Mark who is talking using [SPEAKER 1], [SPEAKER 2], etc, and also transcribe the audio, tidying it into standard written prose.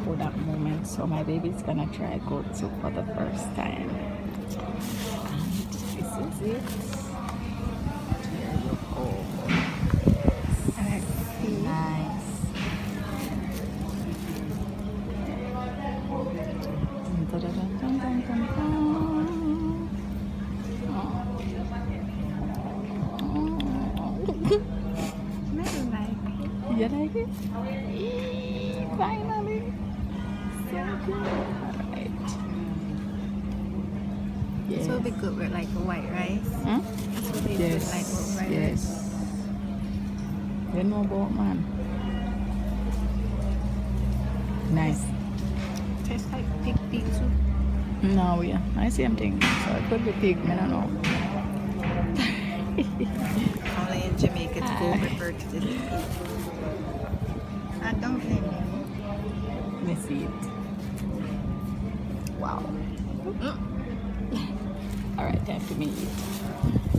[SPEAKER 1] Kodak moment. So my baby's gonna try goat soup for the first time. And this is it. Here you go. Nice. Dun, dun, dun, dun, dun, dun, dun. You like it? Finally. So good. Alright. Yes.
[SPEAKER 2] This will be good with like a white rice.
[SPEAKER 1] Hmm?
[SPEAKER 2] This will be good
[SPEAKER 1] Yes.
[SPEAKER 2] like with white
[SPEAKER 1] Yes.
[SPEAKER 2] rice.
[SPEAKER 1] You know about man. Nice.
[SPEAKER 2] Tastes like pig soup.
[SPEAKER 1] No, yeah. I same thing. So it could be pig, I don't know.
[SPEAKER 2] Only in Jamaica to go refer to this pig. I don't think.
[SPEAKER 1] Let me see it. Wow. Alright, time to me eat.